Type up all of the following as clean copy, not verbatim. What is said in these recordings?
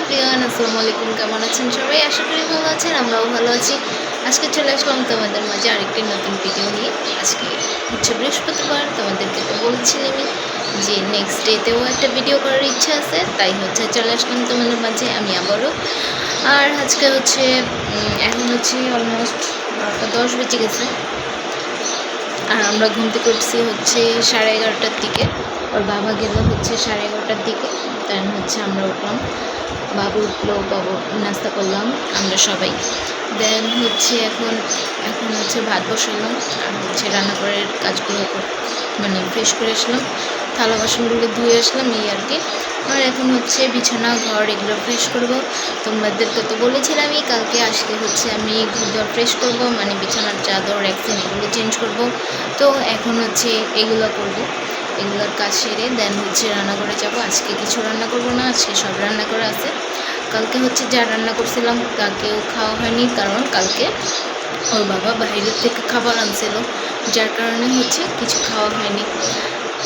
Everyone, আসসালামু আলাইকুম। কেমন আছেন সবাই? আশা করি ভালো আছেন, আমরাও ভালো আছি। আজকে চলে আসলাম তোমাদের মাঝে আরেকটি নতুন ভিডিও নিয়ে। আজকে হচ্ছে বৃহস্পতিবার, তোমাদেরকে তো বলছিলামই যে নেক্সট ডেতেও একটা ভিডিও করার ইচ্ছা আছে, তাই হচ্ছে চলে আসলাম তোমাদের মাঝে আমি আবারও। আর আজকে হচ্ছে এখন হচ্ছে অলমোস্ট 10 বেজে গেছে। আর আমরা ঘুম থেকে উঠছি হচ্ছে 11:30টার দিকে। ওর বাবা গেল হচ্ছে 11:30টার দিকে, দেন হচ্ছে আমরা উঠলাম, বাবু উঠলো, বাবু নাস্তা করলাম আমরা সবাই। দেন হচ্ছে এখন হচ্ছে ভাত বসালাম আর হচ্ছে রান্নাঘরের কাজগুলো মানে ফ্রেশ করে আসলাম, থালা বাসনগুলো ধুয়ে আসলাম, এই আর কি। আর এখন হচ্ছে বিছানা ঘর এগুলো ফ্রেশ করব। তোমাদেরকে তো বলেছিলামই কালকে আসলে হচ্ছে আমি ঘর ফ্রেশ করব, মানে বিছানার চাদর র্যাকসিন এগুলো চেঞ্জ করব। তো এখন হচ্ছে এগুলো করব, এগুলোর কাজ সেরে দেন হচ্ছে রান্নাঘরে যাব। আজকে কিছু রান্না করব না, আজকে সব রান্না করে আছে। কালকে হচ্ছে যা রান্না করছিলাম তাকেও খাওয়া হয়নি, কারণ কালকে ওর বাবা বাইরের থেকে খাবার আনছিল, যার কারণে হচ্ছে কিছু খাওয়া হয়নি।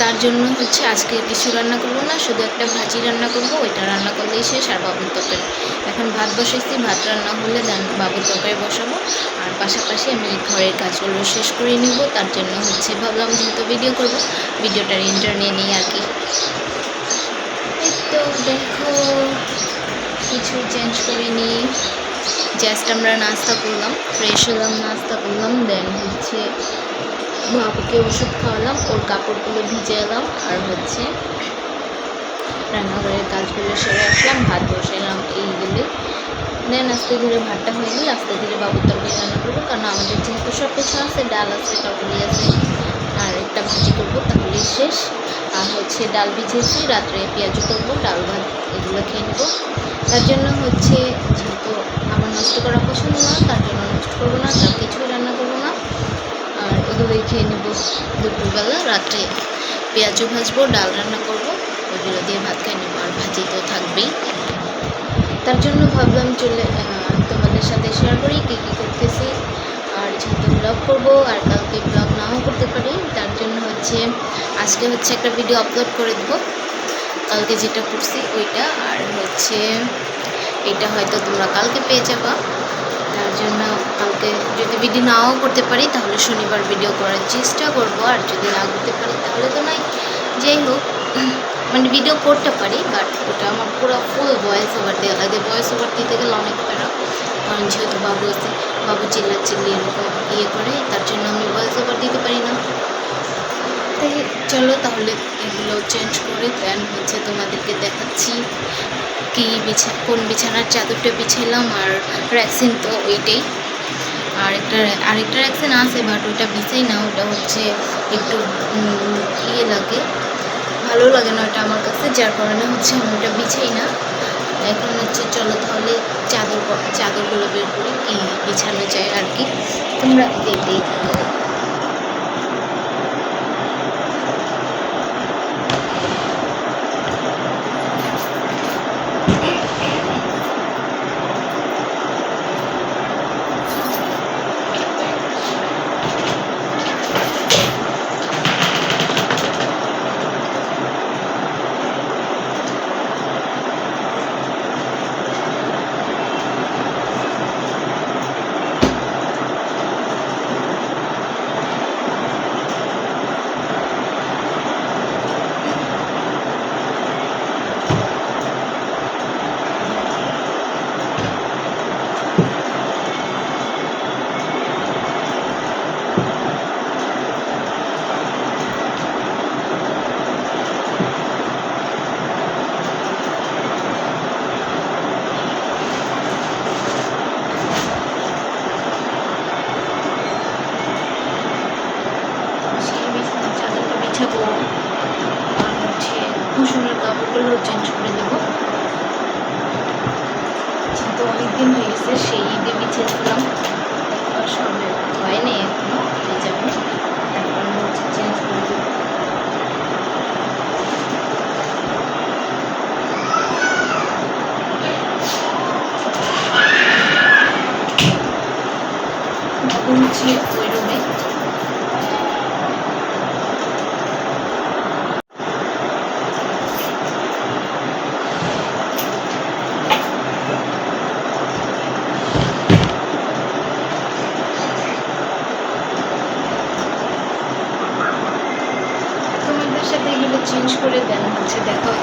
তার জন্য হচ্ছে আজকে কিছু রান্না করব না, শুধু একটা ভাজি রান্না করব, ওইটা রান্না করলেই শেষ। আর বাবুর তরকারি এখন ভাত বসাইছি, ভাত রান্না হলে দেন বাবুর তরকারি বসাবো। আর পাশাপাশি আমি ঘরের কাজগুলো শেষ করে নিব, তার জন্য হচ্ছে ভাবলাম যেহেতু ভিডিও করব, ভিডিওটার ইন্টার নিয়ে নিই আর কি। এই তো দেখো কিছু চেঞ্জ করে নিই, জাস্ট আমরা নাস্তা করলাম, ফ্রেশ হলাম, নাস্তা করলাম, দেন হচ্ছে বাবুকে ওষুধ খাওয়ালাম, ওর কাপড়গুলো ভিজে এলাম, আর হচ্ছে রান্নাঘরের কাজগুলো সেরে আসলাম, ভাত বসাইলাম, এইগুলো। দেন আস্তে ধীরে ভাতটা হয়ে গেলে আস্তে ধীরে বাবুর তরকারি রান্না করবো, কারণ আমাদের যেহেতু সব কিছু আছে, ডাল আছে, তরকারি আছে, আর একটা ভাজি করবো, তাহলেই শেষ। আর হচ্ছে ডাল ভিজেছি, রাত্রে পেঁয়াজু করবো, ডাল ভাত এগুলো খেয়ে নেবো। তার জন্য হচ্ছে যেহেতু আমার নষ্ট করা পছন্দ না, তার জন্য নষ্ট করবো না, তার কিছুই রান্না করবো না, আর এগুলোই খেয়ে নেবো দুপুরবেলা। রাত্রে পেঁয়াজু ভাজবো, ডাল রান্না করবো, ওইগুলো দিয়ে ভাত খেয়ে নেবো, আর ভাজি তো থাকবেই। তার জন্য ভাবলাম চলে তোমাদের সাথে শেয়ার করি কী কী করতেছি। আর যেহেতু ব্লগ করবো আর কালকে ব্লগ নাও করতে পারি, তার জন্য হচ্ছে আজকে হচ্ছে একটা ভিডিও আপলোড করে দেবো, কালকে যেটা করছি ওইটা। আর হচ্ছে এটা হয়তো তোমরা কালকে পেয়ে যাবা, তার জন্য কালকে যদি ভিডিও নাও করতে পারি তাহলে শনিবার ভিডিও করার চেষ্টা করব, আর যদি না করতে পারি তাহলে তো নাই। যাই হোক, মানে ভিডিও করতে পারি, বাট ওটা আমার পুরো ফুল ভয়েস ওভার দেওয়া লাগে। ভয়েস ওভার দিতে গেলে অনেক প্যারা, কারণ যেহেতু বাবু আছে, বাবু চিল্লি এরকম করে, তার জন্য আমি ভয়েস ওভার দিতে পারি না। তাই চলো তাহলে এগুলো চেঞ্জ করে দেন হচ্ছে তোমাদেরকে দেখাচ্ছি কি কোন বিছানার চাদরটা বিছাইলাম। আর র্যাকসিন তো ওইটাই, আরেকটা র্যাকসিন আছে, বাট ওইটা বিছাই না, ওটা হচ্ছে একটু ইয়ে লাগে, ভালো লাগে না ওটা আমার কাছে, যার কারণে হচ্ছে আমি ওটা বিছাই না। এখন হচ্ছে চলো তাহলে চাদরগুলো বের করি, কি বিছানো যায় আর কি, তোমরা দেখতেই থাকো। কুশনের কাপড়গুলো চেঞ্জ করে দেবো, যেহেতু অনেকদিন হয়ে গেছে, সেই ঈদে বিছিয়েছিলাম, সবে হয়নি, এখনো হয়ে যাবে, তারপর হচ্ছে চেঞ্জ করে দেবো। হচ্ছে ওই রুমে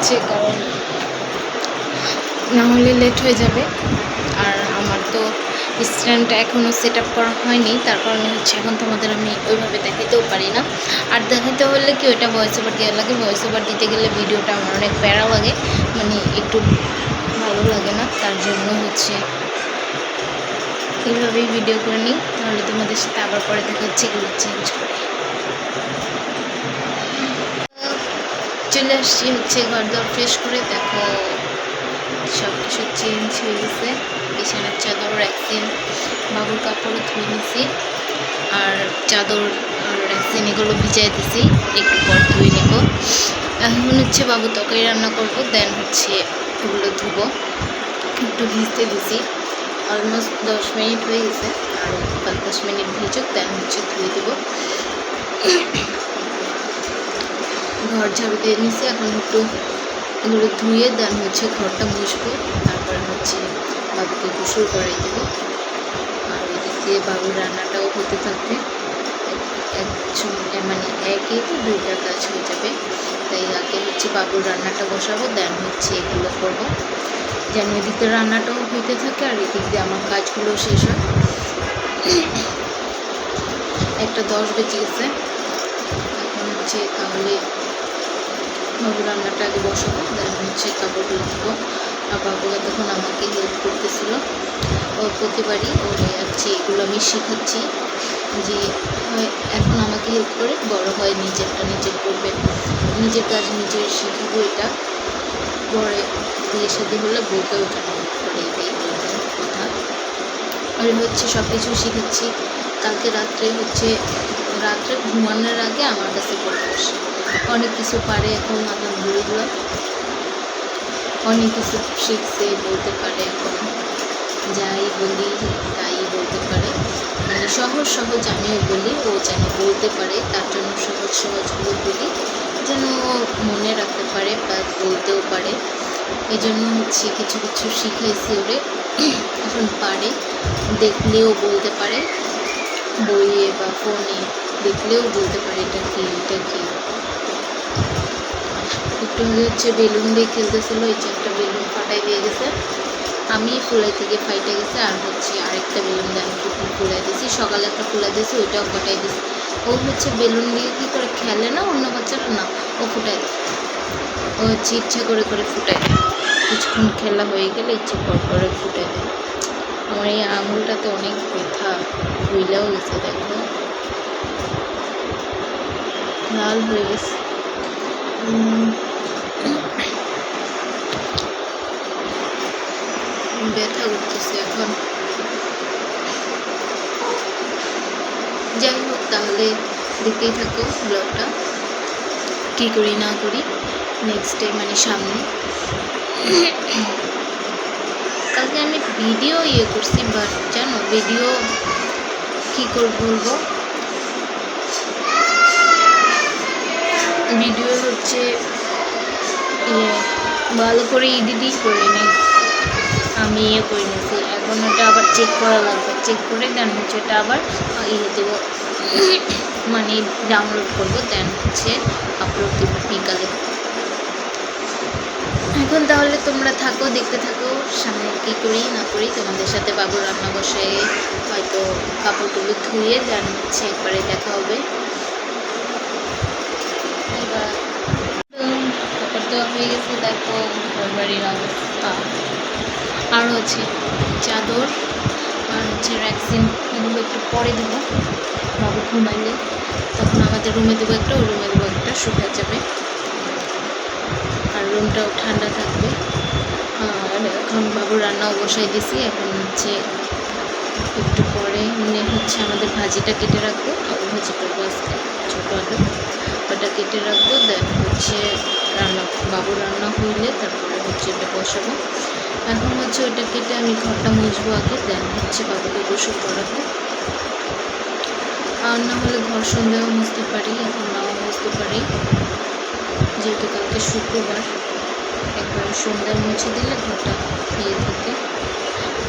হচ্ছে, কারণ না হলে লেট হয়ে যাবে। আর আমার তো স্ট্যান্ডটা এখনও সেট আপ করা হয়নি, তার কারণে হচ্ছে এখন তোমাদের আমি ওইভাবে দেখাতেও পারি না। আর দেখাতে হলে কি ওইটা ভয়েস ওভার দেওয়া লাগে, ভয়েস ওভার দিতে গেলে ভিডিওটা আমার অনেক প্যারা লাগে, মানে একটু ভালো লাগে না। তার জন্য হচ্ছে এইভাবেই ভিডিও করে নিই, তাহলে তোমাদের সাথে আবার পরে দেখা হচ্ছে এগুলো চেঞ্জ করে। চলে আসছি হচ্ছে ঘর দর ফ্রেশ করে, দেখো সব কিছু চেঞ্জ হয়ে গেছে। বিছানার চাদর র্যাকসিন, বাবুর কাপড়ও ধুয়ে নিছি, আর চাদর আর র্যাকসিন এগুলো ভিজাই দিছি, একটু পর ধুয়ে নেব। এখন হচ্ছে বাবু তরকারি রান্না করব, দেন হচ্ছে ওগুলো ধুবো। একটু ভিজতে দিছি, অলমোস্ট 10 মিনিট হয়ে গেছে, আর 5-10 মিনিট ভিজুক, দেন হচ্ছে ধুয়ে দেবো। ঘর ঝাড়ু দিয়ে নিছি, এখন একটু এগুলো ধুয়ে দেন হচ্ছে ঘরটা মুছবো, তারপরে হচ্ছে বাবুকে গোসল করাই দেবো। আর ওইদিক দিয়ে বাবুর রান্নাটাও হতে থাকবে, মানে একে তো দুইটা কাজ হয়ে যাবে। তাই আগে হচ্ছে বাবুর রান্নাটা বসাবো, দেন হচ্ছে এগুলো করবো, যেন ওইদিক দিয়ে রান্নাটাও হতে থাকে আর এদিক দিয়ে আমার কাজগুলো শেষ হয়। 1:10 বেজে গেছে, এখন হচ্ছে তাহলে বাবুর রান্নাটা আগে বসাবো, দেন হচ্ছে কাপড়গুলো ধুবো। আর বাবু তখন আমাকে হেল্প করতেছিল, ও প্রতিবারই ওরে যাচ্ছে, এগুলো আমি শেখাচ্ছি যে এখন আমাকে হেল্প করে, বড় হয় নিজেরটা নিজের করবে, নিজের কাজ নিজের শেখাবো। এটা পরে বিয়ে শাদী হলে বউকেও যেন করে, এই কথা। আর হচ্ছে সব কিছু শিখেছি। কালকে রাত্রে ঘুমানোর আগে আমার কাছে পড়ে আসে, অনেক কিছু পারে এখন, আলহামদুলিল্লাহ অনেক কিছু শিখছে, বলতে পারে এখন, যাই বলি তাই বলতে পারে, মানে সহজ আমিও বলি, ও যেন বলতে পারে, তার জন্য সহজগুলো বলি, যেন মনে রাখতে পারে বা বলতেও পারে। এই জন্য হচ্ছে কিছু কিছু শিখাইছি ওরে, এখন পারে, দেখলেও বলতে পারে, বইয়ে বা ফোনে দেখলেও বলতে পারে এটা কি এটা কি। একটু হচ্ছে বেলুন দিয়ে খেলতেছিল, এই যে একটা বেলুন ফাটাই দিয়ে গেছে, আমি ফুলাই থেকে ফাইটে গেছে, আর হচ্ছে আরেকটা বেলুন দিয়ে আমি ফুলাই দিয়েছি, সকালে একটা ফুলাই দিয়েছি, ওইটাও ফাটাই দিয়েছি। ও হচ্ছে বেলুন দিয়ে কী করে খেলে না, অন্য বাচ্চারা না, ও ফুটাই দেয়, ও হচ্ছে ইচ্ছা করে ফুটাই দেয়, কিছুক্ষণ খেলা হয়ে গেলে ইচ্ছে করে ফুটাই দেয়। আমার এই আঙুলটাতে অনেক ব্যথা, ফুইলাও গেছে, দেখো লাল হয়ে গেছে। ব্যথা করতেছে এখন। যাই হোক, তাহলে দেখতেই থাকো ব্লগটা, কী করি না করি নেক্সট ডে, মানে সামনে। কালকে আমি ভিডিও করছি, বাট জানো ভিডিও কী করে বলবো, ভিডিও হচ্ছে ভালো করে এডিটিং করে নিই, আমি করে নিয়েছি, এখন ওটা আবার চেক করা লাগবে, চেক করে দেন হচ্ছে ওটা আবার দেবো, মানে ডাউনলোড করবো, দেন হচ্ছে আপলোড দেবো বিকালে। এখন তাহলে তোমরা থাকো, দেখতে থাকো সামনে কী করি না করি। তোমাদের সাথে বাবুর রান্না বসায় হয়তো কাপড়গুলো ধুয়ে দেন হচ্ছে একবারে দেখা হবে। এবার কাপড় দেওয়া হয়ে গেছে, দেখো ঘরবাড়ির অবস্থা, আর হচ্ছে চাদর আর হচ্ছে র্যাকসিন এগুলো একটু পরে দেবো, বাবু ঘুমাইলে তখন আমাদের রুমে দেবো একটা, ওই রুমে দেবো একটা, শুকিয়ে যাবে আর রুমটাও ঠান্ডা থাকবে। আর এখন বাবুর রান্নাও বসাই দিছি, এখন হচ্ছে একটু পরে মানে হচ্ছে আমাদের ভাজিটা কেটে রাখবো, আলু ভাজি করবো আজকে, ছোটো আলু, ওটা কেটে রাখবো, দেন হচ্ছে বাবুর রান্না হইলে তারপরে হচ্ছে এটা বসাবো। এখন হচ্ছে ওটা কেটে আমি ঘরটা মুছবো আগে, দেন হচ্ছে বাবুকে গোসল করাবো। আর না হলে ঘর সন্ধ্যাও মুছতে পারি, এখন নাও মুছতে পারি, যেহেতু কালকে শুক্রবার, একবার সন্ধ্যায় মুছে দিলে ঘরটা ইয়ে থাকে,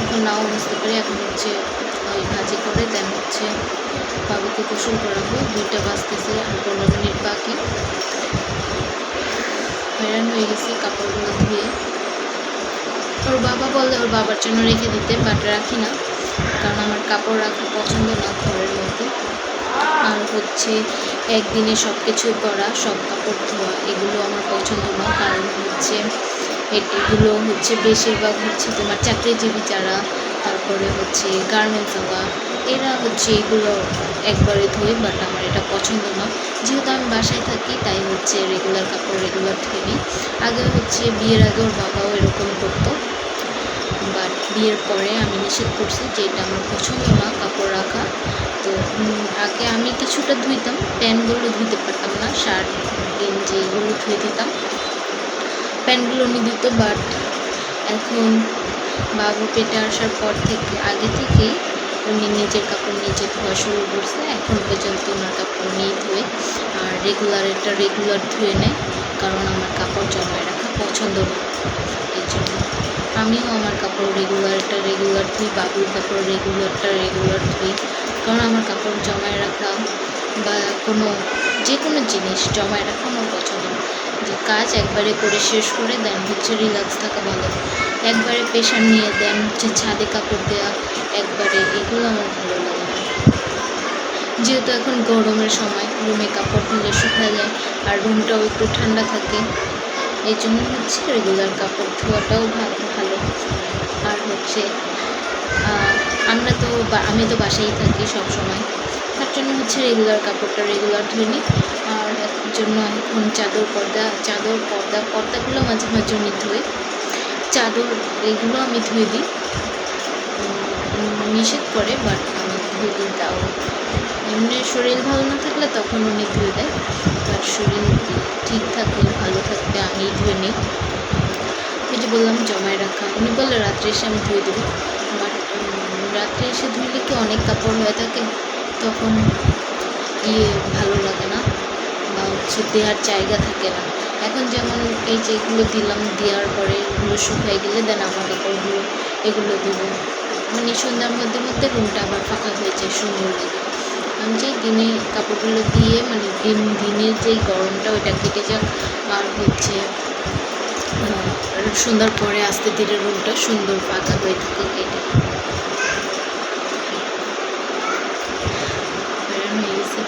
এখন নাও মুছতে পারি। এখন হচ্ছে ওই ভাজি করে দেন হচ্ছে বাবুকে গোসল করাবো, 2টা বাজতেছে আর 15 মিনিট বাকি। হয়রান হয়ে গেছি কাপড়গুলো ধুয়ে। ওর বাবা বলে ওর বাবার জন্য রেখে দিতে, বাট রাখি না, কারণ আমার কাপড় রাখা পছন্দ না ঘরের মধ্যে। আর হচ্ছে একদিনে সব কিছু করা, সব কাপড় ধোয়া, এগুলো আমার পছন্দ না। কারণ হচ্ছে এগুলো হচ্ছে বেশিরভাগ হচ্ছে তোমার চাকরিজীবী যারা, তারপরে হচ্ছে গার্মেন্টসওয়ালা, এরা হচ্ছে এগুলো একবারে ধুই, বাট আমার এটা পছন্দ না। যেহেতু আমি বাসায় থাকি তাই হচ্ছে রেগুলার কাপড় রেগুলার ধুয়ে নিই। আগে হচ্ছে বিয়ের আগে ওর বাবাও এরকম করতো, বাট বিয়ের পরে আমি নিষেধ করছি যে এটা আমার পছন্দ না কাপড় রাখা। তো আগে আমি কিছুটা ধুইতাম, প্যান্টগুলো ধুইতে পারতাম না, শার্ট গেঞ্জি এগুলো ধুয়ে দিতাম, প্যান্টগুলো উনি দিত। বাট এখন বাবু পেটে আসার পর থেকে, আগে থেকেই উনি নিজের কাপড় নিজে ধোয়া শুরু করছে। এখন পর্যন্ত ওনার কাপড় উনিই ধোয়ে, আর রেগুলার ধুয়ে নেয়, কারণ আমার কাপড় জমায় রাখা পছন্দ না। এই জন্য আমিও আমার কাপড় রেগুলার ধুই, বাবুর কাপড় রেগুলার ধুই, কারণ আমার কাপড় জমায় রাখা বা যে কোনো জিনিস জমায় রাখা আমার পছন্দ না। যে কাজ একবারে করে শেষ করে দেন হচ্ছে রিল্যাক্স থাকা ভালো, একবারে প্রেশার নিয়ে দেন হচ্ছে ছাদে কাপড় দেওয়া একবারে, এগুলো আমার ভালো লাগে না। যেহেতু এখন গরমের সময়, রুমে কাপড় ধুলে শুকায় যায়, আর রুমটাও একটু ঠান্ডা থাকে, এই জন্য হচ্ছে রেগুলার কাপড় ধোয়াটাও ভালো। আর হচ্ছে আমি তো বাসায় থাকি সব সময়, তার জন্য হচ্ছে রেগুলার কাপড়টা রেগুলার ধুয়ে নিই। আর জন্য এখন পর্দাগুলো মাঝে মাঝে উনি ধুয়ে, চাদর এগুলো আমি ধুয়ে দিই, নিষেধ করে, বাট আমি ধুয়ে দিই। তাও এমনি শরীর ভালো না থাকলে তখন উনি ধুয়ে দেয়, বাট শরীর ঠিক থাকলে ভালো থাকলে আমি ধুয়ে নিই। ওই যে বললাম জমায় রাখা, উনি বলে রাত্রে এসে আমি ধুয়ে দেবো, বাট রাত্রে এসে ধুইলে কি অনেক কাপড় হয়ে থাকে, তখন ভালো লাগে না, বা হচ্ছে দেওয়ার জায়গা থাকে না। এখন যেমন এই যে এগুলো দিলাম, দেওয়ার পরে এগুলো শুকাই গেলে দেন আমার কাপড়গুলো এগুলো দেবো, মানে সন্ধ্যার মধ্যে রুমটা আবার ফাঁকা হয়ে যায়, সুন্দর লাগে। আমি যে দিনে কাপড়গুলো দিয়ে মানে দিনের যেই গরমটা ওইটা কেটে যাক, আর হচ্ছে সন্ধ্যার পরে আস্তে ধীরে রুমটা সুন্দর ফাঁকা হয়ে থাকে, কেটে হয়ে গেছে।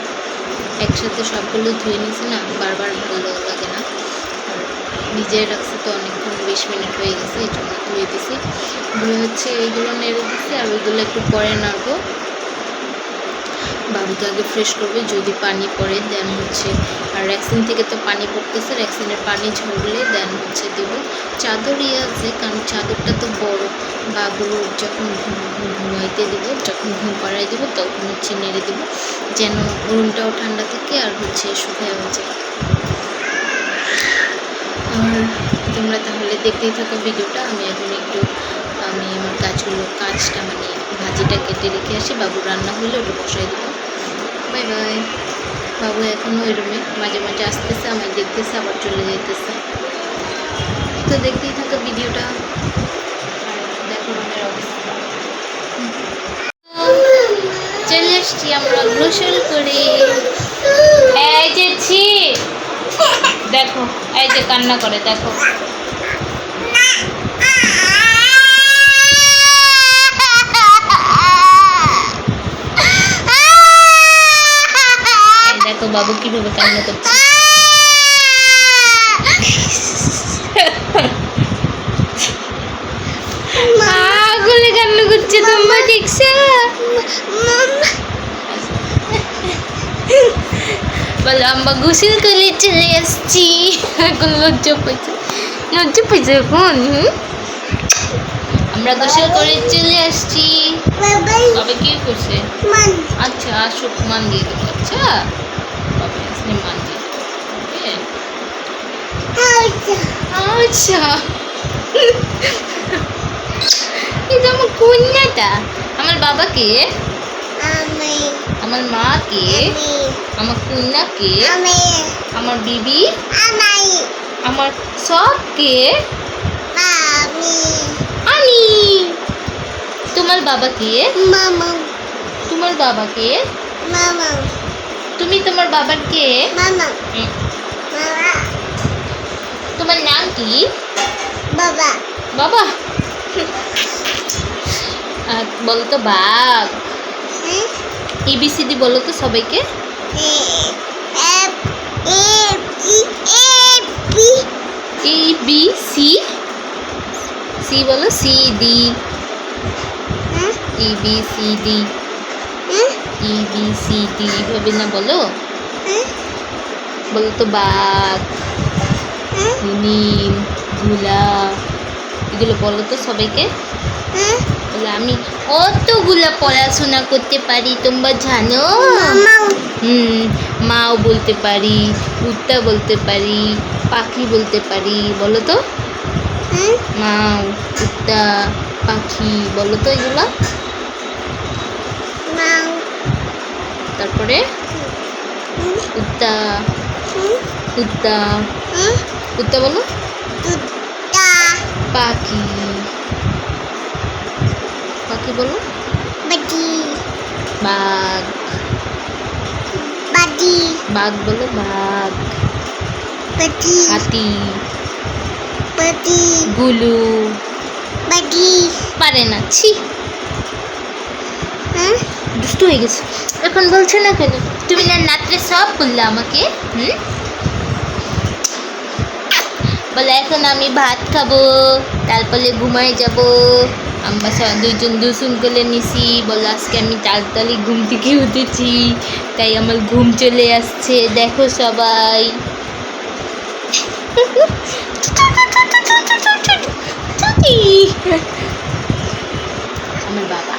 একসাথে সবগুলো ধুয়ে নিয়েছি না, বারবার ভালো লাগে না, আর ভিজিয়ে রাখছি তো অনেকক্ষণ, 20 মিনিট হয়ে গেছে, এই জন্য ধুয়ে দিছি। ধুয়ে হচ্ছে এইগুলো নেড়ে দিচ্ছি, আর ওইগুলো একটু পরে নাড়বো। বাবুকে আগে ফ্রেশ করবে, যদি পানি পড়ে দেন হচ্ছে, আর র্যাক্সিন থেকে তো পানি পড়তেছে, র্যাক্সিনের পানি ঝরলে দেন হচ্ছে দেবো। চাদর আছে, কারণ চাদরটা তো বড়, বাবু যখন ঘুমাইতে দেবো, যখন ঘুম পাড়াই দেবো তখন হচ্ছে নেড়ে দেবো, যেন রুমটাও ঠান্ডা থাকে আর হচ্ছে শুকায় যায়। আর তোমরা তাহলে দেখতেই থাকো ভিডিওটা। আমি এখন একটু আমার কাজটা মানে ভাজিটা কেটে রেখে আসি, বাবু রান্না হলে ওটা বসাই দেবো। Bye bye. বাবু এখনও ওই রুমে মাঝে মাঝে আসতেছে, আমায় দেখতেছে, আবার চলে যাইতেছে। তো দেখতেই থাকো ভিডিওটা, দেখো রুমের অবস্থা। চলে আসছি আমরা গোসল করে, এই যে দেখো, এই যে কান্না করে, দেখো দেখো বাবু কিভাবে কান্না করছে। আগুলে কান্না করছে, তোমরা দেখছো? বলো আমরা গোসল করে চলে আসছি, এখন লজ্জা পাইছে এখন। আমরা গোসল করে চলে আসছি। বাবা কি করছে? আচ্ছা আসুক, মান দিয়ে দেবো। আচ্ছা বাবা আসলে মান দিয়ে দেবো। আচ্ছা এটা আমার কন্যাটা, আমার বাবাকে, আমার মাকে, আমার কন্যাকে, আমার বিবি, আমার সবকে আমি। তোমার বাবাকে, তোমার বাবাকে, তুমি তোমার বাবার কে? তোমার নাম কি? বাবা বাবা। বলো তো বাঘ। এবিসিডি বলো তো সবাইকে। এ বি সি সি বলো, C D. A B C D, A B C D এইভাবে না বলো। বলো তো বাঘ, নীল, ধুলা, এগুলো বলো তো সবাইকে। বলে আমি কতগুলা পড়াশোনা করতে পারি তোমরা জানো? মাও বলতে পারি, কুত্তা বলতে পারি, পাখি বলতে পারি। বলো তো মাও, কুত্তা, পাখি বলো তো এগুলো। তারপরে কুত্তা, কুত্তা, কুত্তা বলো। পাখি, পাখি বলো। বাঘ, বাঘ বলো, বাঘ। হাতি, গুলু, পারে না, ছি দুষ্টু হয়ে গেছে। এখন বলছো না কেন? তুমি না রাত্রে সব বললে আমাকে। বলে এখন আমি ভাত খাবো, তারপরে ঘুমায় যাব। আমরা দুইজন দুসুন করে নিছি। বলে আজকে আমি তাড়াতাড়ি ঘুম থেকে উঠেছি, তাই আমার ঘুম চলে আসছে, দেখো সবাই। আমার বাবা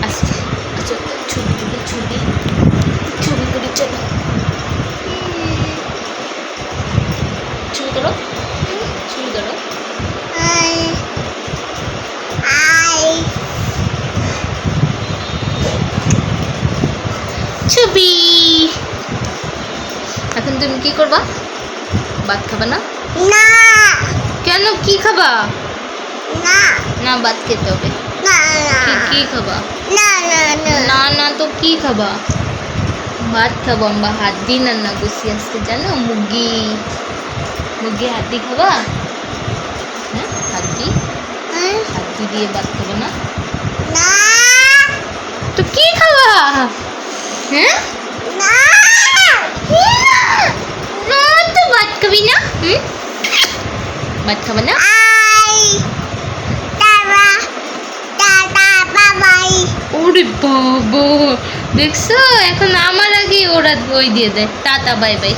আচ্ছা আচ্ছা, ছবি তুলি, ছবি ছবি করি, চলো ছবি করো, ছবি করো। ছবি। এখন তুমি কি করবা? ভাত খাবা না? কেন, কি খাবা? না ভাত খেতে হবে। কি খাবা? না না তো কি খাবা? ভাত খাবো আমরা, হাত দিয়ে রান্না করছি আজকে জানো, মুরগি, মুরগি হাত দিয়ে খাবা? হ্যাঁ হাত দিয়ে ভাত খাবো না তো কি খাবা? হ্যাঁ তো ভাত খাবি না? ভাত খাবা না? ওরে বাবা, দেখছো এখন আমার আগে ওরা ওই দিয়ে দেয় টাটা বাই বাই,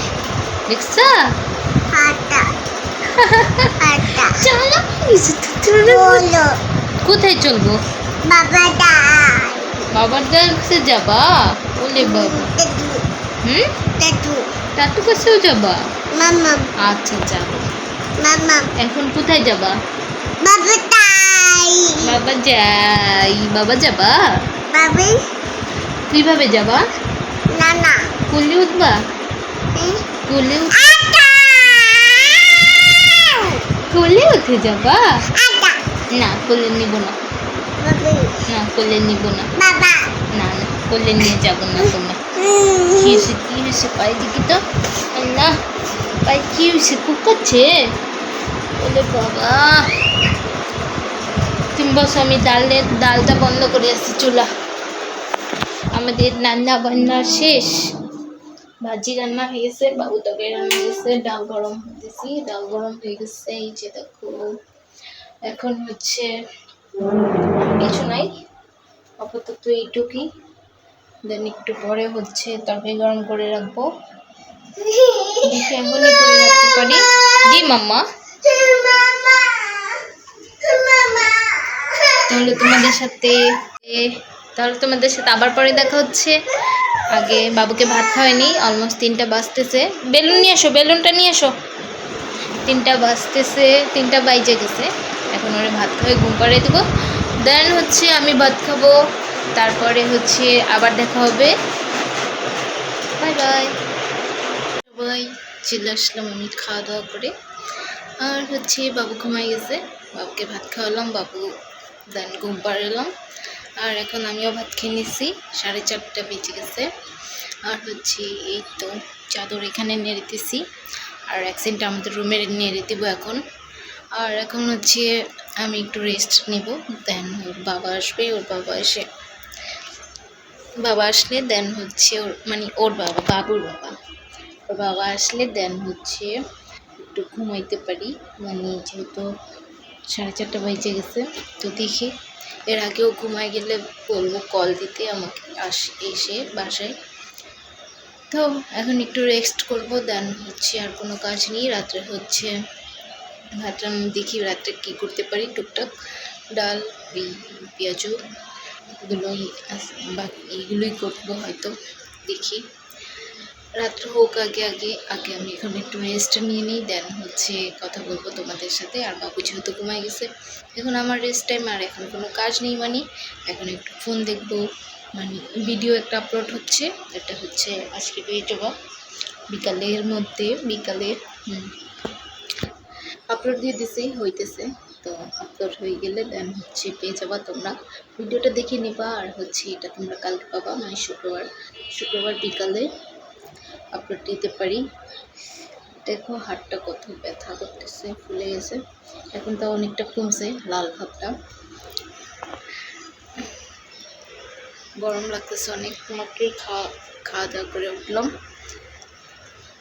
দেখছো? চলো, কোথায় চলবো? বাবার কাছে যাবা? ওলে বাবা, টাটু কাছেও যাবা? আচ্ছা যাবো। এখন কোথায় যাবা? বাবা যাই, বাবা যাবা? কিভাবে যাবা? কোলে উঠবা? কোলে কোলে উঠে যাবা? না কোলে নিব না, না কোলে নিব না, না না কোলে নিয়ে যাব না তোমার। কি হয়েছে পায়ে দেখি তো। না পায়ে কি হয়েছে, কুকাচ্ছে? বলে বাবা তুমি বসো, আমি ডালটা বন্ধ করে আসছি। চুলা আমাদের রান্না বান্না শেষ, ভাজি রান্না হয়ে গেছে, বাবু তরকারি রান্না হয়ে গেছে, ডাল গরম দিয়েছি, ডাল গরম হয়ে গেছে। এই যে দেখো, এখন হচ্ছে কিছু নাই আপাতত এইটুকুই। দেন একটু পরে হচ্ছে তরকারি গরম করে রাখবো, দেখি এখনই করে রাখতে পারি। জি মাম্মা। তাহলে তোমাদের সাথে আবার পরে দেখা হচ্ছে। আগে বাবুকে ভাত খাওয়াইনি, অলমোস্ট 3টা বাজতেছে। বেলুন নিয়ে এসো, বেলুনটা নিয়ে এসো। 3টা বাজতেছে, 3টা বাইজে গেছে। এখন ওরে ভাত খাওয়াই ঘুম পাড়িয়ে দেবো। দেন হচ্ছে আমি ভাত খাবো, তারপরে হচ্ছে আবার দেখা হবে। বাই বাই সবাই। চলে আসলাম আমি খাওয়া দাওয়া করে, আর হচ্ছে বাবু ঘুমাই গেছে, বাবুকে ভাত খাওয়ালাম, বাবু দেন ঘুম পাড়ালাম। আর এখন আমিও ভাত খেয়ে নিচ্ছি, 4:30 বেজে গেছে। আর হচ্ছে এই তো চাদর এখানে নেড়েতেছি, আর ভ্যাকসিনটা আমাদের রুমে নিয়ে দিব এখন। আর এখন হচ্ছে আমি একটু রেস্ট নেব, দেন ওর বাবা আসবে, ওর বাবা আসলে দেন হচ্ছে ওর মানে ওর বাবা, বাবুর বাবা, ওর বাবা আসলে দেন হচ্ছে একটু ঘুমাইতে পারি, মানে যেহেতু 4:30 বেজে গেছে। তো দেখি এর আগেও ঘুমাই গেলে বলবো কল দিতে আমাকে এসে বাসায়। তো এখন একটু রেস্ট করব, দেন হচ্ছে আর কোনো কাজ নেই। রাত্রে হচ্ছে ভাতটা দেখি রাত্রে কী করতে পারি, টুকটাক ডাল পেঁয়াজু এগুলোই এগুলোই করবো হয়তো, দেখি রাত্র হোক আগে আমি এখন একটু রেস্ট নিয়ে নিই, দেন হচ্ছে কথা বলবো তোমাদের সাথে। আর বাবু যেহেতু ঘুমাই গেছে, এখন আমার রেস্ট টাইম, আর এখন কোনো কাজ নেই, মানে এখন একটু ফোন দেখবো, মানে ভিডিও একটা আপলোড হচ্ছে, এটা হচ্ছে আজকে পেয়ে যাবো বিকালের মধ্যে, বিকালে আপলোড দিয়ে দিছি, হইতেছে। তো আপলোড হয়ে গেলে দেন হচ্ছে পেয়ে যাবা তোমরা, ভিডিওটা দেখে নিবা। আর হচ্ছে এটা তোমরা কালকে পাবা, মানে শুক্রবার বিকালে আপলোড দিতে পারি। দেখো হাতটা কত ব্যথা করতেছে, ফুলে গেছে, এখন তো অনেকটা কমছে লাল ভাবটা। গরম লাগতেছে অনেক, মাত্রই খাওয়া দাওয়া করে উঠলাম।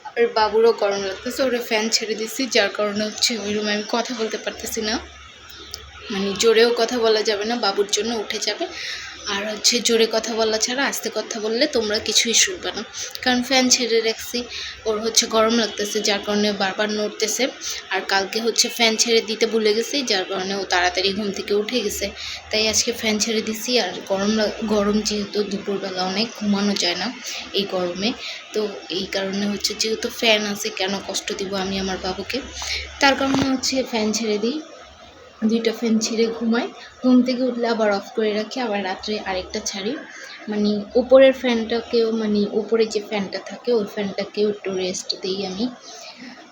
আর বাবুরও গরম লাগতেছে, ওরা ফ্যান ছেড়ে দিচ্ছি, যার কারণে হচ্ছে ওই রুমে আমি কথা বলতে পারতেছি না, মানে জোরেও কথা বলা যাবে না, বাবুর জন্য উঠে যাবে। আর হচ্ছে জোরে কথা বলা ছাড়া আস্তে কথা বললে তোমরা কিছুই শুনবে না, কারণ ফ্যান ছেড়ে রাখছি, ওর হচ্ছে গরম লাগতেছে, যার কারণে বারবার নড়তেছে। আর কালকে হচ্ছে ফ্যান ছেড়ে দিতে ভুলে গেছি, যার কারণে ও তাড়াতাড়ি ঘুম থেকে উঠে গেছে, তাই আজকে ফ্যান ছেড়ে দিছি। আর গরম যেহেতু দুপুরবেলা অনেক ঘুমানো যায় না এই গরমে, তো এই কারণে হচ্ছে যেহেতু ফ্যান আছে কেন কষ্ট দিব আমি আমার বাবুকে, তার কারণে হচ্ছে ফ্যান ছেড়ে দিই, 2টা ফ্যান ছেড়ে ঘুমাই, ঘুম থেকে উঠলে আবার অফ করে রাখি, আবার রাত্রে আরেকটা ছাড়ি, মানে উপরের ফ্যানটাকেও, মানে উপরে যে ফ্যানটা থাকে ওই ফ্যানটাকেও একটু রেস্ট দিই আমি,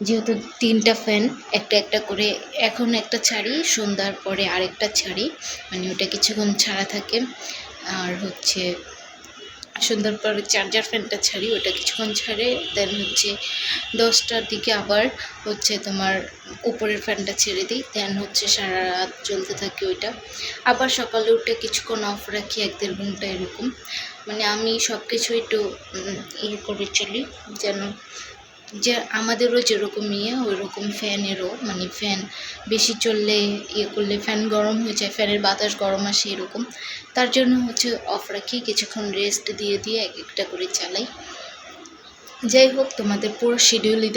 যেহেতু 3টা ফ্যান একটা একটা করে, এখন একটা ছাড়ি, সন্ধ্যার পরে আরেকটা ছাড়ি, মানে ওটা কিছুক্ষণ ছাড়া থাকে। আর হচ্ছে সন্ধ্যার পরে চার্জার ফ্যানটা ছাড়ি, ওটা কিছুক্ষণ ছাড়ে, দেন হচ্ছে 10টার দিকে আবার হচ্ছে তোমার উপরের ফ্যানটা ছেড়ে দিই, দেন হচ্ছে সারা রাত চলতে থাকে ওইটা। আবার সকালে উঠে কিছুক্ষণ অফ রাখি, 1-1.5 ঘন্টা এরকম, মানে আমি সব কিছু একটু ইয়ে করে চলি, যেন যে আমাদেরও যেরকম ওই রকম ফ্যানেরও, মানে ফ্যান বেশি চললে ইয়ে করলে ফ্যান গরম হয়ে যায়, ফ্যানের বাতাস গরম আসে এরকম, তার জন্য হচ্ছে অফ রাখি, কিছুক্ষণ রেস্ট দিয়ে এক একটা করে চালাই। যাই হোক, তোমাদের পুরো শিডিউলই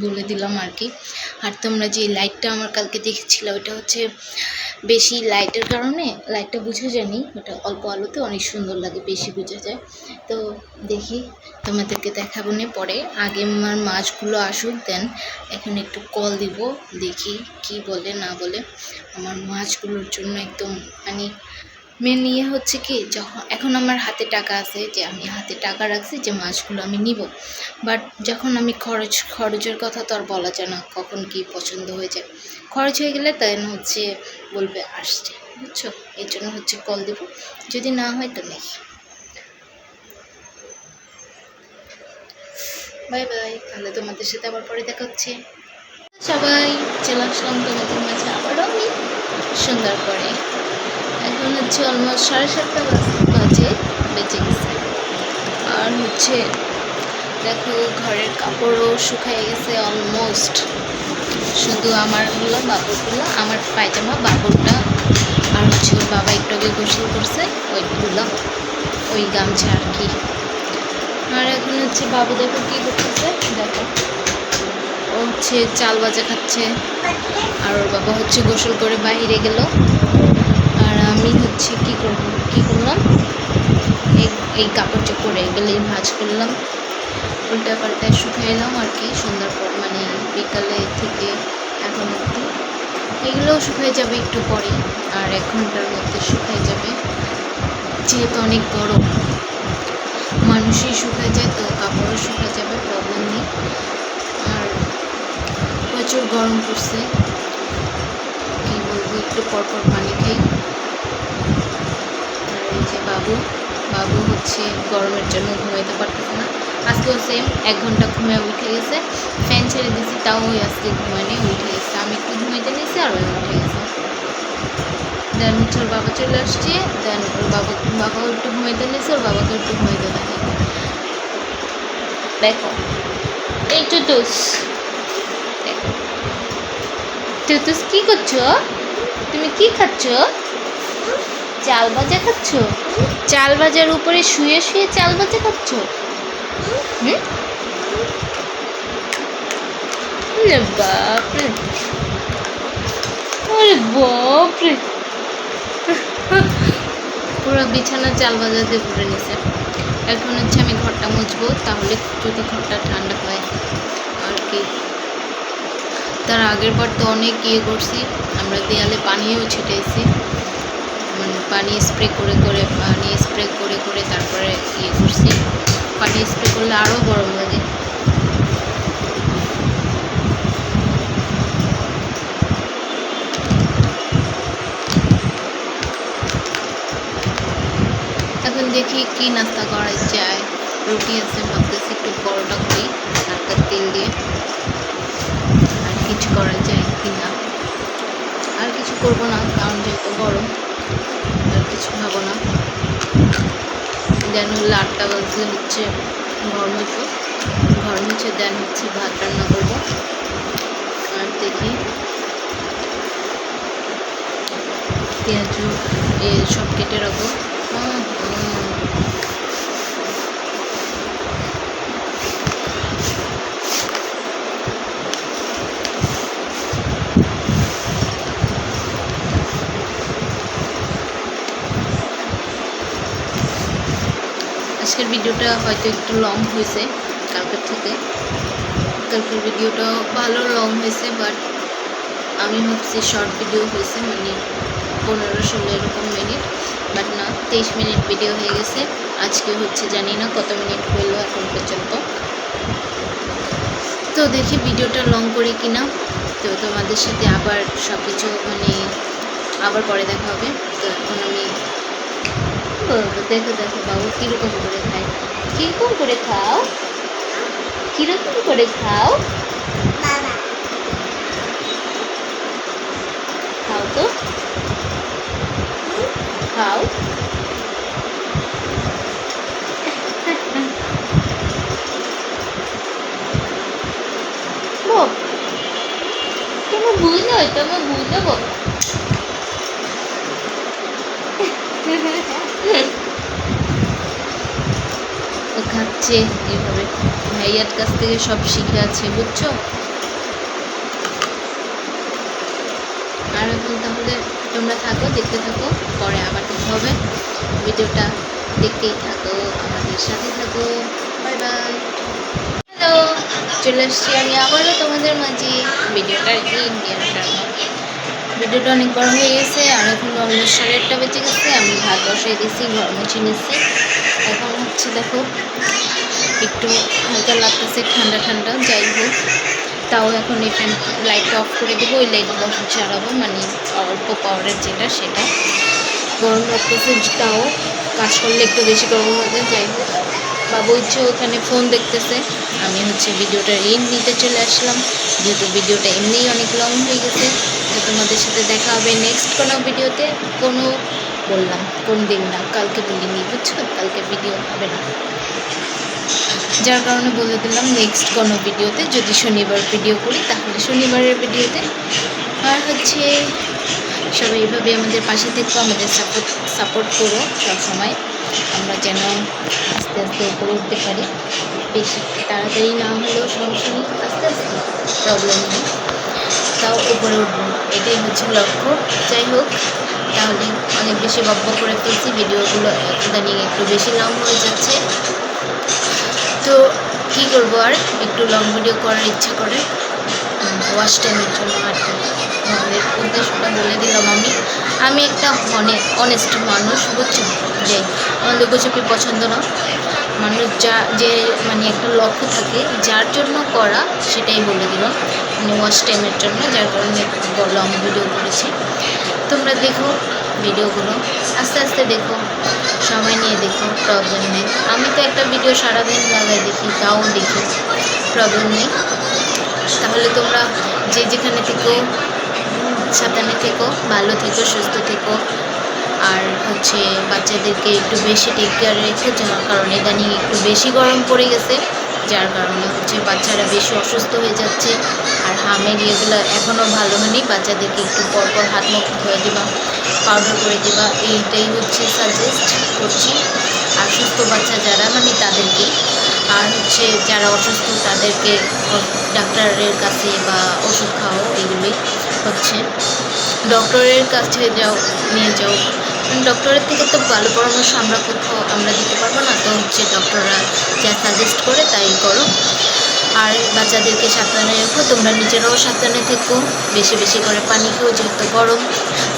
বলে দিলাম আর কি। আর তোমরা যে লাইটটা আমার কালকে দেখেছিলে, ওটা হচ্ছে বেশি লাইটের কারণে লাইটটা বোঝা যায়নি, ওটা অল্প আলোতে অনেক সুন্দর লাগে, বেশি বোঝা যায়। তো দেখি তোমাদেরকে দেখাবো না পরে, আগে আমার মাছগুলো আসুক, দেন এখন একটু কল দিব, দেখি কি বলে না বলে। আমার মাছগুলোর জন্য একদম মানে মেন ইয়ে হচ্ছে কি, এখন আমার হাতে টাকা আছে, যে আমি হাতে টাকা রাখছি যে মাছগুলো আমি নিব, বাট যখন আমি খরচের কথা তো আর বলা যায় না, কখন কি পছন্দ হয়ে যায়, খরচ হয়ে গেলে তাই হচ্ছে বলবে আসছে, বুঝছো, এর জন্য হচ্ছে কল দেব, যদি না হয় তো নেই। বাই বাই, তাহলে তোমাদের সাথে আবার পরে দেখা হচ্ছে। সবাই চলে আসলাম তোমাদের মাঝে আবারও আমি সুন্দর করে, এখন হচ্ছে অলমোস্ট 7:30 বাজে বেঁচে গেছে। আর হচ্ছে দেখো ঘরের কাপড়ও শুকিয়ে গেছে অলমোস্ট, শুধু আমারগুলো বাবুরগুলো, আমার পায়জামা বাবুরটা, আর হচ্ছে ওর বাবা একটু আগে গোসল করছে ওইগুলো, ওই গামছা আর কি। আর এখন হচ্ছে বাবু দেখো কী করতেছে, দেখো ও হচ্ছে চাল ভাজা খাচ্ছে, আর ওর বাবা হচ্ছে গোসল করে বাইরে গেল, আর আমি হচ্ছে কী করলাম, এই কাপড় চোপড় এগুলোই ভাঁজ করলাম, উল্টা পাল্টায় শুকাইলাম আর কি, সন্ধ্যার পর মানে বিকালে থেকে এখন অবধি, এগুলোও শুকিয়ে যাবে একটু পরে, আর 1 ঘন্টার মধ্যে শুকিয়ে যাবে, যেহেতু অনেক গরম মানুষই শুকিয়ে যায়, তো কাপড়ও শুকিয়ে যাবে, প্রবলেম নেই। আর প্রচুর গরম পড়ছে, কী বলবো, একটু পরপর পানি খাই। আর এই যে বাবু হচ্ছে গরমের জন্য ঘুমাইতে পারতেছে না, আজকেও সেম 1 ঘন্টা ঘুমিয়ে উঠে গেছে, ফ্যান ছেড়ে দিয়েছি তাও ওই আজকে ঘুমায়নি, উঠে গেছে। আমি একটু ঘুমাইতে নিয়েছি আর ওই উঠে গেছে। দেন হচ্ছে ওর বাবা চলে আসছে, দেন ওর বাবাও একটু ঘুমাইতে নিয়েছে, ওর বাবাকে একটু ঘুমাইতে দেখে। দেখো এই টুতুস, দেখো টুতুস কি করছো? তুমি কি খাচ্ছ? চাল ভাজা খাচ্ছ? চাল ভাজার উপরে শুয়ে শুয়ে চাল ভাজা খাচ্ছ? হুম, ওরে বাপরে, ওরে বাপরে, পুরো বিছানা চাল ভাজা দিয়ে ভরে নিছে। এখন হচ্ছে আমি ঘরটা মুছবো, তাহলে যদি ঘরটা ঠান্ডা হয় আর কি। তার আগের বার তো অনেক ইয়ে করছি, আমরা দেয়ালে পানিও ছিটাইছি, মানে পানি স্প্রে করে করে তারপরে ইয়ে করছি। পানি স্প্রে করলে আরও গরম লাগে। এখন দেখি কি নাস্তা করা যায়। রুটি আছে, ভাবতেছি একটু পরোটা করি হালকা তেল দিয়ে। আর কিছু করা যায় কি না, আর কিছু করবো না, কারণ যেহেতু গরম আর কিছু খাবো না। দেন হলো 8টা বাজলে হচ্ছে ঘর মুছে দেন হচ্ছে ভাত রান্না করবো। আর দেখি পেঁয়াজ সব কেটে রাখবো। আজকের ভিডিওটা হয়তো একটু লং হয়েছে কালকের থেকে। কালকের ভিডিওটা ভালো লং হয়েছে, বাট আমি ভাবছি শর্ট ভিডিও হয়েছে, মানে 15-16 এরকম মিনিট, বাট না, 23 মিনিট ভিডিও হয়ে গেছে। আজকে হচ্ছে জানি না কত মিনিট হইলো এখন পর্যন্ত। তো দেখি ভিডিওটা লং করি কিনা। তো তোমাদের সাথে আবার সব কিছু মানে আবার পরে দেখা হবে। তো এখন আমি দেখো বাবু কীরকম করে খায়, কীরকম করে খাও, কীরকম করে খাও, খাও তো, খাও। তোমার ভুল নয়, তোমার ভুল দেবো। ও খাচ্ছে এইভাবে, ভাইয়ার কাছ থেকে সব শিখে আছে, বুঝছো। আর এখন তাহলে তোমরা থাকো, দেখতে থাকো, পরে আবার দেখা হবে। ভিডিওটা দেখতেই থাকো, আমাদের সাথে থাকো। Bye bye. হ্যালো, চলে আসছি আমি আবারও তোমাদের মাঝে ভিডিওটা নিয়ে আসার। ভিডিওটা অনেক বড় হয়ে গেছে, আর এখন অলমোস্ট 8:30 বেজে গেছে। আমি ভাত বসাই দিয়েছি, ঘর মুছে নিচ্ছি। এখন হচ্ছে দেখো একটু হালকা লাগতেছে, ঠান্ডা ঠান্ডা, যাই হোক তাও এখন এই ফ্যান লাইটটা অফ করে দেবো। ওই লাইটগুলো জ্বালাবো, মানে অল্প পাওয়ারের যেটা, সেটা গরম লাগতেছে, তাও কাজ করলে একটু বেশি গরম হয়ে যায়। যাই হোক, বাবু হচ্ছে ওখানে ফোন দেখতেছে, আমি হচ্ছে ভিডিওটা নিতে চলে আসলাম, যেহেতু ভিডিওটা এমনিই অনেক লং হয়ে গেছে। তো তোমাদের সাথে দেখা হবে নেক্সট কোনো ভিডিওতে। বললাম কোন দিন না, কালকে বলিনি, বুঝছো, কালকে ভিডিও হবে না, যার কারণে বলে দিলাম নেক্সট কোনো ভিডিওতে। যদি শনিবার ভিডিও করি তাহলে শনিবারের ভিডিওতে। আর হচ্ছে সবাই এইভাবে আমাদের পাশে থেকো, আমাদের সাপোর্ট করো সবসময়, আমরা যেন আস্তে আস্তে উপরে উঠতে পারি। বেশি তাড়াতাড়ি না হলেও সমস্যা নেই, আস্তে আস্তে, প্রবলেম নেই, তাও উপরে উঠবো, এটাই হচ্ছে লক্ষ্য। যাই হোক, তাহলে অনেক বেশি বকবক করে ফেলছি, ভিডিওগুলো ইদানিং একটু বেশি লং হয়ে যাচ্ছে। তো কী করবো, আর একটু লং ভিডিও করার ইচ্ছা করে, ওয়াচ টাইমের জন্য আর কি। আমাদের উদ্দেশ্যটা বলে দিলাম। আমি একটা অনেস্ট মানুষ, বুঝছো, যে আমার লুকোচুপি পছন্দ না। মানুষ যে মানে একটা লক্ষ্য থাকে যার জন্য করা, সেটাই বলে দিলাম, মানে ওয়াচ টাইমের জন্য, যার কারণে লং ভিডিও করেছি। তোমরা দেখো, ভিডিওগুলো। আস্তে আস্তে দেখো, সময় নিয়ে দেখো, প্রবলেম নেই। আমি তো একটা ভিডিও সারাদিন লাগাই দেখি, তাও দেখি, প্রবলেম নেই। তাহলে তোমরা যে যেখানে থেকো সাবধানে থেকো, ভালো থেকো, সুস্থ থেকো। আর হচ্ছে বাচ্চাদেরকে একটু বেশি টেক কেয়ার রেখো, যার কারণে ইদানিং একটু বেশি গরম পড়ে গেছে, যার কারণে হচ্ছে বাচ্চারা বেশি অসুস্থ হয়ে যাচ্ছে। আর হামের ইয়েগুলো এখনও ভালো হয়নি, বাচ্চাদেরকে একটু পরপর হাত মুখ ধুয়ে দেবা, পাউডার করে দেবা, এইটাই হচ্ছে সাজেস্ট করছি। আর সুস্থ বাচ্চা যারা মানে তাদেরকে, আর হচ্ছে যারা অসুস্থ তাদেরকে ডাক্তারের কাছে বা ওষুধ খাও, এগুলোই হচ্ছে। ডক্টরের কাছে যাও, নিয়ে যাও। ডক্টরের থেকে তো ভালো পরামর্শ আমরা দিতে পারবো না, তো হচ্ছে ডক্টররা যা সাজেস্ট করে তাই করো। আর বাচ্চাদেরকে সাবধানে রেখো, তোমরা নিজেরাও সাবধানে থেকো, বেশি বেশি করে পানি খেও যেহেতু গরম।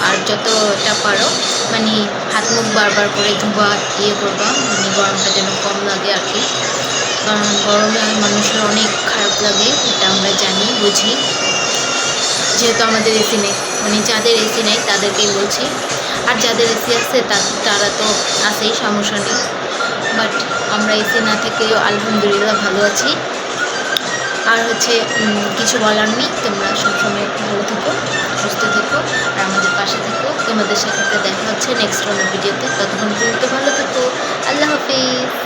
আর যতটা পারো মানে হাত মুখ বারবার করে ধোবা, করবা, মানে গরমটা যেন কম লাগে আর কি। কারণ গরমে মানুষের অনেক খারাপ লাগে, এটা আমরা জানি, বুঝি। যেহেতু আমাদের এসি নেই, মানে যাদের এসি নেই তাদেরকেই বলছি। আর যাদের এসি আছে তারা তো আছেই, সমস্যা নেই। বাট আমরা এসি না থেকেও আলহামদুলিল্লাহ ভালো আছি। আর হচ্ছে কিছু বলার নেই, তোমরা সবসময় ভালো থেকো, সুস্থ থেকো, আর আমাদের পাশে থেকো। তোমাদের সাথে দেখা হচ্ছে নেক্সট কোনো ভিডিওতে। ততক্ষণ পর্যন্ত ভালো থেকো। আল্লাহ হাফিজ।